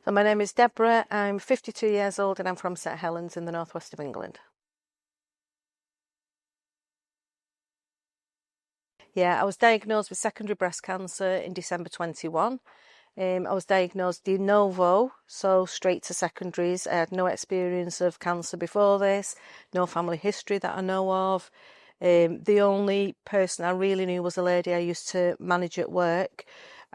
So my name is Debra, I'm 52 years old and I'm from St Helens in the northwest of England. Yeah, I was diagnosed with secondary breast cancer in December 21. I was diagnosed de novo, so straight to secondaries. I had no experience of cancer before this, no family history that I know of. The only person I really knew was a lady I used to manage at work,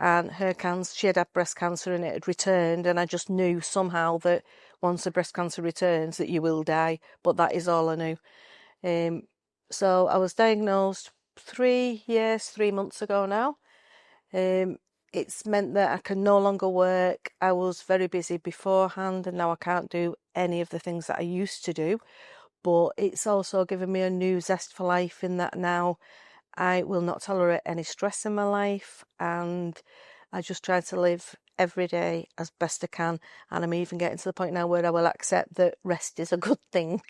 and her cancer, she had breast cancer and it had returned, and I just knew somehow that once the breast cancer returns that you will die, but that is all I knew. So I was diagnosed 3 months ago now. It's meant that I can no longer work. I was very busy beforehand and now I can't do any of the things that I used to do. But it's also given me a new zest for life in that now I will not tolerate any stress in my life, and I just try to live every day as best I can. And I'm even getting to the point now where I will accept that rest is a good thing.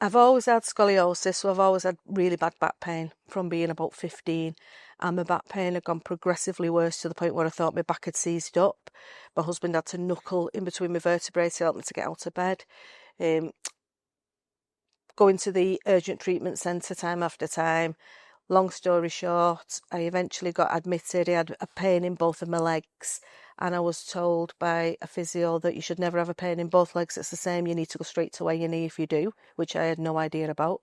I've always had scoliosis, so I've always had really bad back pain from being about 15. And my back pain had gone progressively worse to the point where I thought my back had seized up. My husband had to knuckle in between my vertebrae to help me to get out of bed. Going to the urgent treatment centre time after time. Long story short, I eventually got admitted. I had a pain in both of my legs, and I was told by a physio that you should never have a pain in both legs. It's the same. You need to go straight to A&E if you do, which I had no idea about.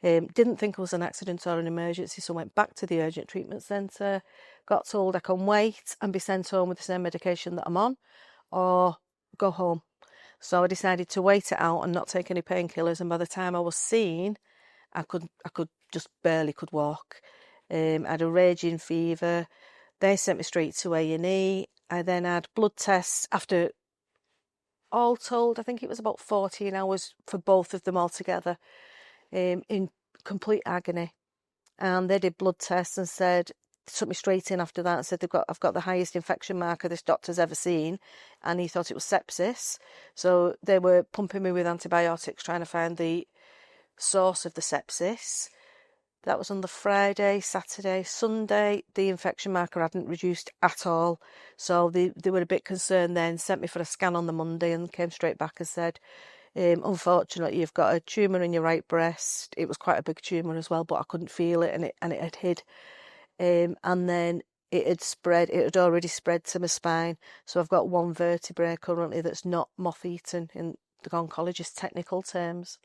Didn't think it was an accident or an emergency, so went back to the urgent treatment centre. Got told I can wait and be sent home with the same medication that I'm on, or go home. So I decided to wait it out and not take any painkillers. And by the time I was seen, I could just barely could walk. I had a raging fever. They sent me straight to A&E. I then had blood tests after, all told, I think it was about 14 hours for both of them altogether, in complete agony. And they did blood tests and said, took me straight in after that and said I've got the highest infection marker this doctor's ever seen, and he thought it was sepsis. So they were pumping me with antibiotics trying to find the source of the sepsis. That was on the Friday, Saturday, Sunday. The infection marker hadn't reduced at all. So they were a bit concerned then, sent me for a scan on the Monday and came straight back and said, unfortunately, you've got a tumour in your right breast. It was quite a big tumour as well, but I couldn't feel it and it had hid. And then it had already spread to my spine. So I've got one vertebrae currently that's not moth-eaten in the oncologist's technical terms.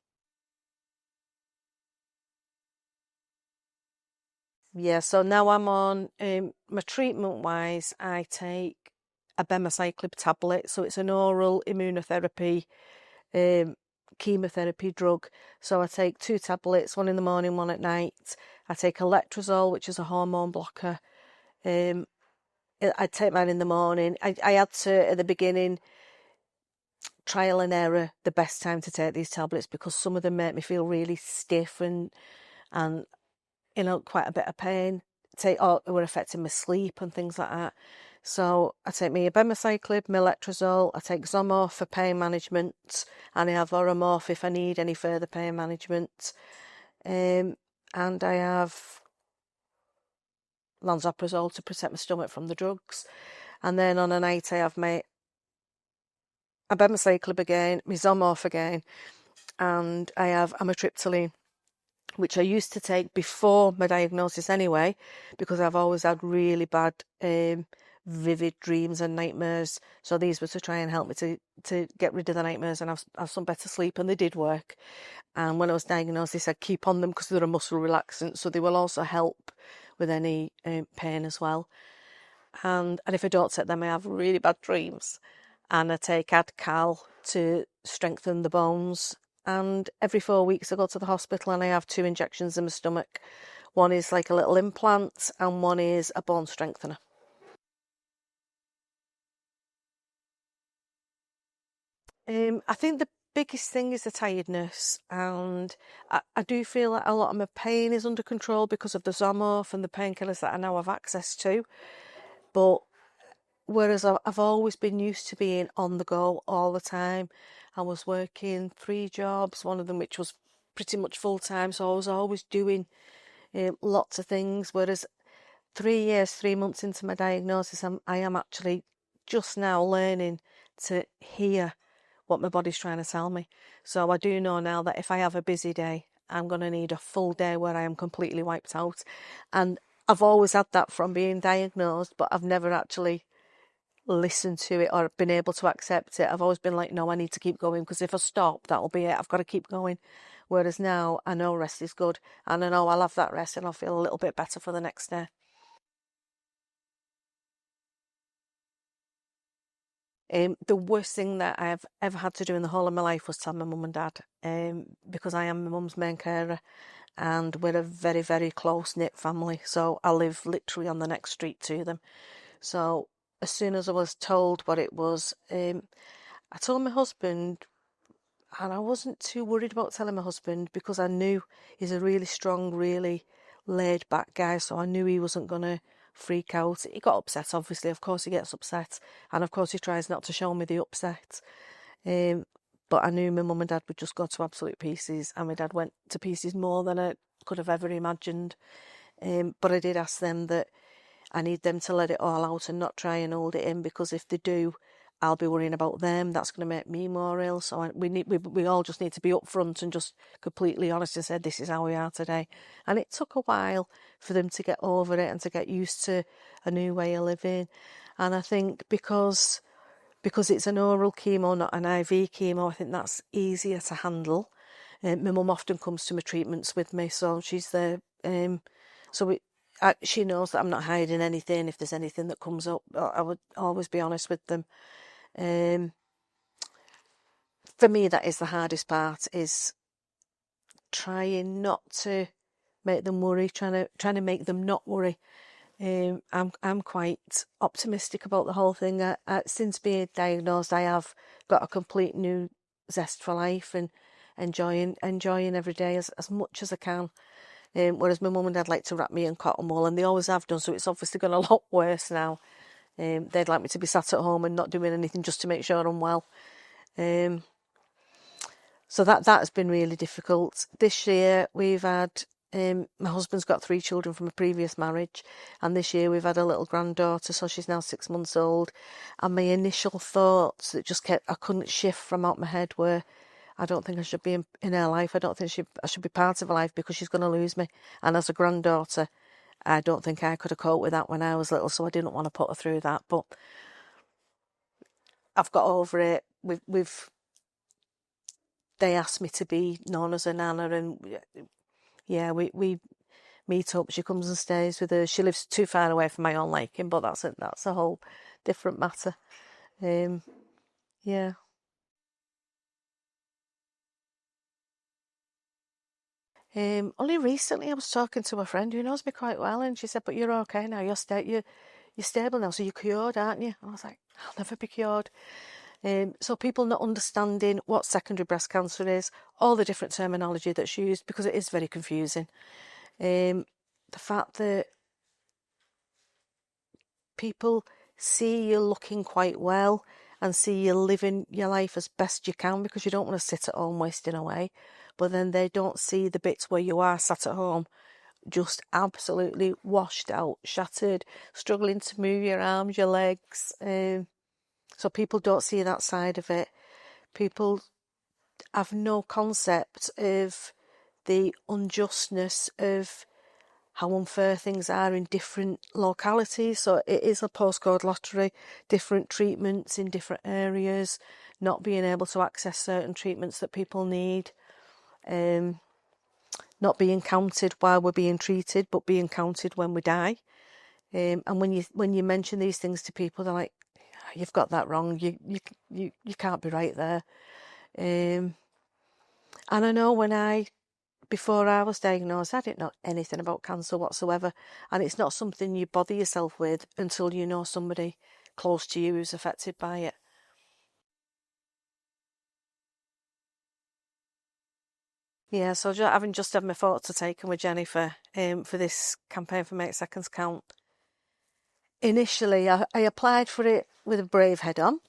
Yeah, so now I'm on my treatment wise, I take a abemaciclib tablet, so it's an oral immunotherapy chemotherapy drug. So I take 2 tablets, one in the morning, one at night. I take letrozole, which is a hormone blocker. I take mine in the morning. I had to, at the beginning, trial and error the best time to take these tablets because some of them make me feel really stiff and quite a bit of pain. Were affecting my sleep and things like that. So I take my abemaciclib, my letrozole, I take Zomorph for pain management, and I have Oromorph if I need any further pain management. And I have lansoprazole to protect my stomach from the drugs. And then on a night I have my abemaciclib again, my Zomorph again, and I have amitriptyline, which I used to take before my diagnosis anyway, because I've always had really bad vivid dreams and nightmares. So these were to try and help me to get rid of the nightmares and have some better sleep, and they did work. And when I was diagnosed, they said keep on them because they're a muscle relaxant, so they will also help with any pain as well. And if I don't take them, I have really bad dreams. And I take Adcal to strengthen the bones. And every 4 weeks I go to the hospital and I have 2 injections in my stomach. One is like a little implant and one is a bone strengthener. I think the biggest thing is the tiredness, and I do feel that a lot of my pain is under control because of the Zomorph and the painkillers that I now have access to. But whereas I've always been used to being on the go all the time. I was working 3 jobs, one of them which was pretty much full time, so I was always doing lots of things. Whereas 3 years, 3 months into my diagnosis, I am actually just now learning to hear what my body's trying to tell me. So I do know now that if I have a busy day, I'm going to need a full day where I am completely wiped out. And I've always had that from being diagnosed, but I've never actually listened to it or been able to accept it. I've always been like, no, I need to keep going, because if I stop, that'll be it. I've got to keep going. Whereas now I know rest is good, and I know I'll have that rest and I'll feel a little bit better for the next day. The worst thing that I've ever had to do in the whole of my life was tell my mum and dad, because I am my mum's main carer, and we're a very, very close-knit family. So I live literally on the next street to them. So as soon as I was told what it was, I told my husband, and I wasn't too worried about telling my husband because I knew he's a really strong, really laid-back guy, so I knew he wasn't going to freak out. He got upset, obviously. Of course he gets upset, and of course he tries not to show me the upset. But I knew my mum and dad would just go to absolute pieces, and my dad went to pieces more than I could have ever imagined. But I did ask them that I need them to let it all out and not try and hold it in, because if they do, I'll be worrying about them. That's going to make me more ill. So we all just need to be upfront and just completely honest and say, this is how we are today. And it took a while for them to get over it and to get used to a new way of living. And I think because it's an oral chemo, not an IV chemo, I think that's easier to handle. My mum often comes to my treatments with me, so she's there. She knows that I'm not hiding anything. If there's anything that comes up, I would always be honest with them. For me, that is the hardest part, is trying not to make them worry, trying to make them not worry. I'm quite optimistic about the whole thing. Since being diagnosed, I have got a complete new zest for life and enjoying every day as much as I can. Whereas my mum and dad like to wrap me in cotton wool, and they always have done, so it's obviously gone a lot worse now. They'd like me to be sat at home and not doing anything just to make sure I'm well. So that has been really difficult. This year we've had, my husband's got 3 children from a previous marriage, and this year we've had a little granddaughter, so she's now 6 months old. And my initial thoughts that just I couldn't shift from out my head were, I don't think I should be in her life. I don't think I should be part of her life, because she's going to lose me. And as a granddaughter, I don't think I could have coped with that when I was little, so I didn't want to put her through that. But I've got over it. They asked me to be known as a nana, and yeah, we meet up. She comes and stays with her. She lives too far away from my own liking, but that's a whole different matter. Yeah. Only recently I was talking to a friend who knows me quite well, and she said, "But you're okay now. You're stable now, so you're cured, aren't you?" And I was like, "I'll never be cured." So people not understanding what secondary breast cancer is, all the different terminology that's used, because it is very confusing. The fact that people see you looking quite well and see you living your life as best you can, because you don't want to sit at home wasting away, but then they don't see the bits where you are sat at home just absolutely washed out, shattered, struggling to move your arms, your legs. So people don't see that side of it. People have no concept of the unjustness of how unfair things are in different localities. So it is a postcode lottery, different treatments in different areas, not being able to access certain treatments that people need, not being counted while we're being treated, but being counted when we die. And when you mention these things to people, they're like, "You've got that wrong. You can't be right there." And I know before I was diagnosed, I didn't know anything about cancer whatsoever, and it's not something you bother yourself with until you know somebody close to you who's affected by it. Yeah, so having just had my photo taken with Jennifer for this campaign for Make Seconds Count. Initially, I applied for it with a brave head on,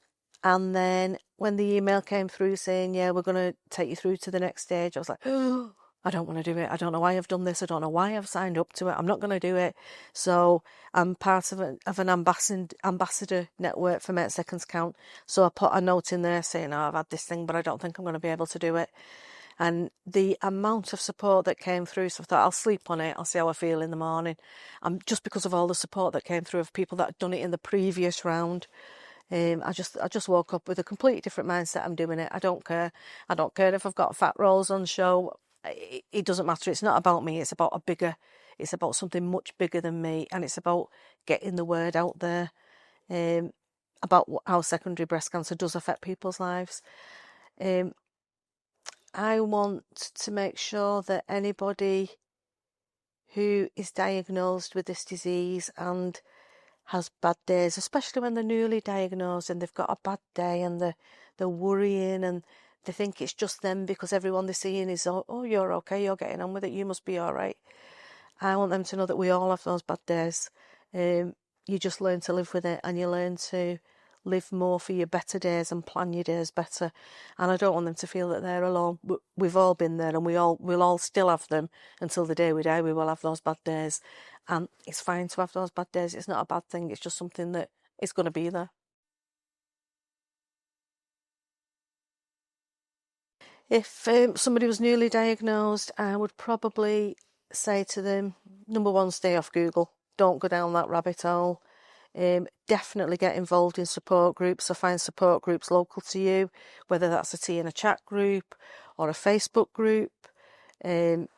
and then when the email came through saying, "Yeah, we're going to take you through to the next stage," I was like, "Oh!" I don't want to do it. I don't know why I've done this. I don't know why I've signed up to it. I'm not going to do it. So I'm part of an ambassador network for Make Seconds Count. So I put a note in there saying, oh, I've had this thing, but I don't think I'm going to be able to do it. And the amount of support that came through, so I thought, I'll sleep on it. I'll see how I feel in the morning. Just because of all the support that came through of people that had done it in the previous round. I just woke up with a completely different mindset. I'm doing it. I don't care. I don't care if I've got fat rolls on show. It doesn't matter. It's not about me. It's about it's about something much bigger than me. And it's about getting the word out there about how secondary breast cancer does affect people's lives. I want to make sure that anybody who is diagnosed with this disease and has bad days, especially when they're newly diagnosed and they've got a bad day and they're worrying and they think it's just them because everyone they're seeing is, oh, you're okay, you're getting on with it, you must be all right. I want them to know that we all have those bad days. You just learn to live with it, and you learn to live more for your better days and plan your days better. And I don't want them to feel that they're alone. We've all been there, and we'll all still have them until the day we die. We will have those bad days, and it's fine to have those bad days. It's not a bad thing. It's just something that is going to be there. If somebody was newly diagnosed, I would probably say to them, number one, stay off Google. Don't go down that rabbit hole. Definitely get involved in support groups. So find support groups local to you, whether that's a tea in a chat group or a Facebook group. Get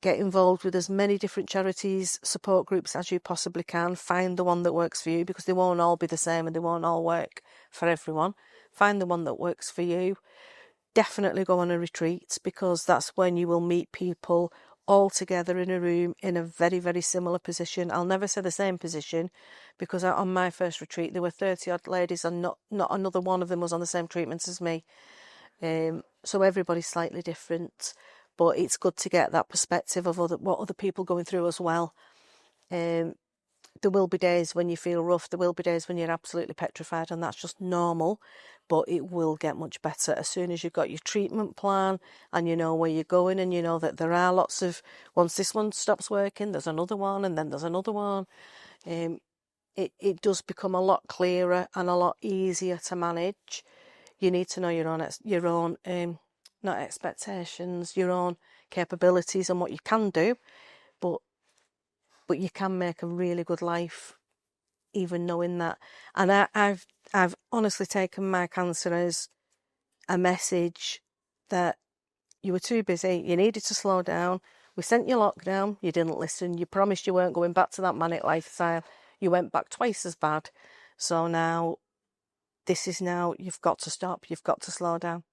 involved with as many different charities, support groups as you possibly can. Find the one that works for you, because they won't all be the same and they won't all work for everyone. Find the one that works for you. Definitely go on a retreat, because that's when you will meet people all together in a room in a very, very similar position. I'll never say the same position, because on my first retreat there were 30 odd ladies and not another one of them was on the same treatments as me. So everybody's slightly different, but it's good to get that perspective of what other people are going through as well. There will be days when you feel rough, there will be days when you're absolutely petrified, and that's just normal, but it will get much better as soon as you've got your treatment plan and you know where you're going, and you know that there are lots of, once this one stops working, there's another one, and then there's another one. It does become a lot clearer and a lot easier to manage. You need to know your own not expectations, your own capabilities and what you can do, but you can make a really good life even knowing that. And I've honestly taken my cancer as a message that you were too busy, you needed to slow down. We sent you lockdown, you didn't listen, you promised you weren't going back to that manic lifestyle, you went back twice as bad. So now, you've got to stop, you've got to slow down.